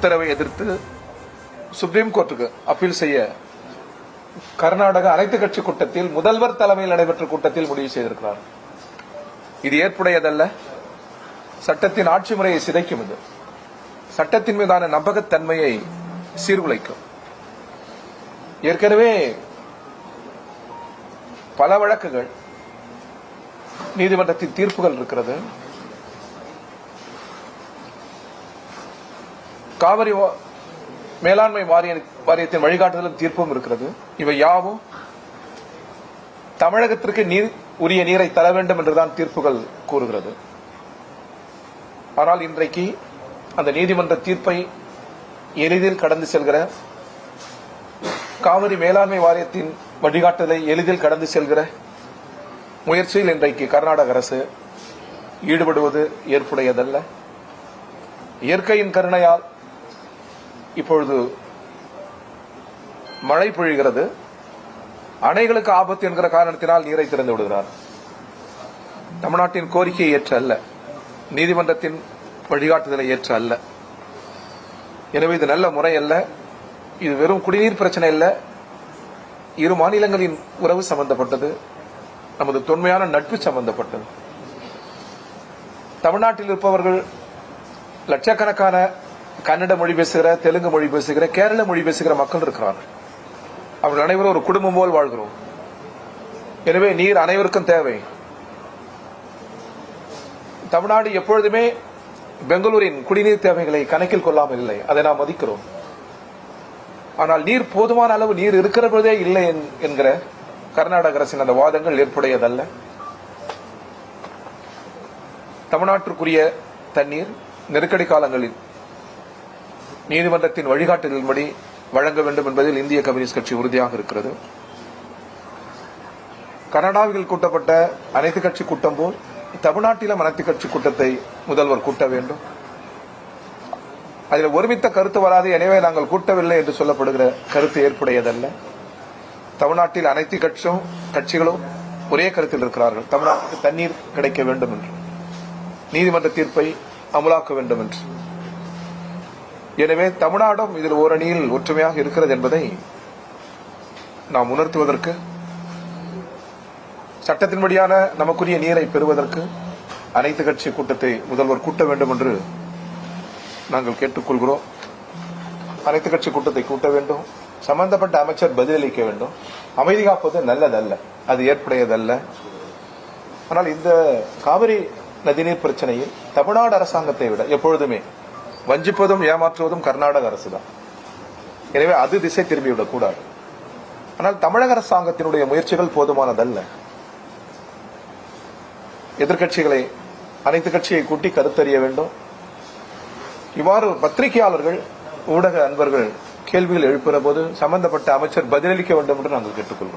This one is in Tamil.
உத்தரவை எதிர்த்து சுப்ரீம் கோர்ட்டுக்கு அப்பீல் செய்ய கர்நாடக அனைத்து கட்சி கூட்டத்தில் முதல்வர் தலைமையில் நடைபெற்ற கூட்டத்தில் முடிவு செய்திருக்கிறார். இது ஏற்புடையதல்ல. சட்டத்தின் ஆட்சி முறையை சிதைக்கும். இது சட்டத்தின் மீதான நம்பகத்தன்மையை சீர்குலைக்கும். ஏற்கனவே பல வழக்குகள் நீதிமன்றத்தின் தீர்ப்புகள் இருக்கிறது. காவிரி மேலாண்மை வாரியத்தின் வழிகாட்டுதலும் தீர்ப்பும் இருக்கிறது. இவை யாவும் தமிழகத்திற்கு உரிய நீரை தர வேண்டும் என்றுதான் தீர்ப்புகள் கூறுகிறது. ஆனால் இன்றைக்கு அந்த நீதிமன்ற தீர்ப்பை எளிதில் கடந்து செல்கிற, காவிரி மேலாண்மை வாரியத்தின் வழிகாட்டுதலை எளிதில் கடந்து செல்கிற முயற்சியில் இன்றைக்கு கர்நாடக அரசு ஈடுபடுவது ஏற்புடையதல்ல. இயற்கையின் கருணையால் இப்பொழுது மழை பொழிகிறது. அணைகளுக்கு ஆபத்து என்கிற காரணத்தினால் நீரை திறந்து விடுகிறார். தமிழ்நாட்டின் கோரிக்கையை ஏற்ற அல்ல, நீதிமன்றத்தின் வழிகாட்டுதலை ஏற்ற அல்ல. எனவே இது நல்ல முறை அல்ல. இது வெறும் குடிநீர் பிரச்சனை அல்ல. இரு மாநிலங்களின் உறவு சம்பந்தப்பட்டது, நமது தொன்மையான நட்பு சம்பந்தப்பட்டது. தமிழ்நாட்டில் இருப்பவர்கள் லட்சக்கணக்கான கன்னட மொழி பேசுகிற, தெலுங்கு மொழி பேசுகிற, கேரள மொழி பேசுகிற மக்கள் இருக்கிறார்கள். அவர்கள் அனைவரும் ஒரு குடும்பம் போல் வாழ்கிறோம். எனவே நீர் அனைவருக்கும் தேவை. தமிழ்நாடு எப்பொழுதுமே பெங்களூரின் குடிநீர் தேவைகளை கணக்கில் கொள்ளாமல் இல்லை. அதை நாம் மதிக்கிறோம். ஆனால் நீர் போதுமான அளவு நீர் இருக்கிற பொழுதே இல்லை என்கிற கர்நாடக அரசின் அந்த வாதங்கள் ஏற்புடையதல்ல. தமிழ்நாட்டிற்குரிய தண்ணீர் நெருக்கடி காலங்களில் நீதிமன்றத்தின் வழிகாட்டுதலின்படி வழங்க வேண்டும் என்பதில் இந்திய கம்யூனிஸ்ட் கட்சி உறுதியாக இருக்கிறது. கர்நாடகாவில் கூட்டப்பட்ட அனைத்து கட்சி கூட்டம் போல் தமிழ்நாட்டிலும் அனைத்து கட்சி கூட்டத்தை முதல்வர் கூட்ட வேண்டும். அதில் ஒருமித்த கருத்து வராது, எனவே நாங்கள் கூட்டவில்லை என்று சொல்லப்படுகிற கருத்து ஏற்புடையதல்ல. தமிழ்நாட்டில் அனைத்து கட்சிகளும் ஒரே கருத்தில் இருக்கிறார்கள். தமிழ்நாட்டுக்கு தண்ணீர் கிடைக்க வேண்டும் என்று, நீதிமன்ற தீர்ப்பை அமலாக்க வேண்டும் என்று. எனவே தமிழ்நாடும் இதில் ஓரணியில் ஒற்றுமையாக இருக்கிறது என்பதை நாம் உணர்த்துவதற்கு, சட்டத்தின்படியான நமக்குரிய நீரை பெறுவதற்கு அனைத்து கட்சி கூட்டத்தை முதல்வர் கூட்ட வேண்டும் என்று நாங்கள் கேட்டுக்கொள்கிறோம். அனைத்து கட்சி கூட்டத்தை கூட்ட வேண்டும். சம்பந்தப்பட்ட அமைச்சர் பதிலளிக்க வேண்டும். அமைதி காப்பது நல்லதல்ல, அது ஏற்புடையதல்ல. ஆனால் இந்த காவிரி நதிநீர் பிரச்சனையில் தமிழ்நாடு அரசாங்கத்தை விட எப்பொழுதுமே வஞ்சிப்பதும் ஏமாற்றுவதும் கர்நாடக அரசு தான். எனவே அது திசை திரும்பிவிடக் கூடாது. ஆனால் தமிழக அரசாங்கத்தினுடைய முயற்சிகள் போதுமானதல்ல. எதிர்கட்சிகளை, அனைத்து கட்சியை கூட்டி கருத்தறிய வேண்டும். இவ்வாறு பத்திரிகையாளர்கள், ஊடக அன்பர்கள் கேள்விகள் எழுப்புகிற போது சம்பந்தப்பட்ட அமைச்சர் பதிலளிக்க வேண்டும் என்று நாங்கள் கேட்டுக்கொள்கிறோம்.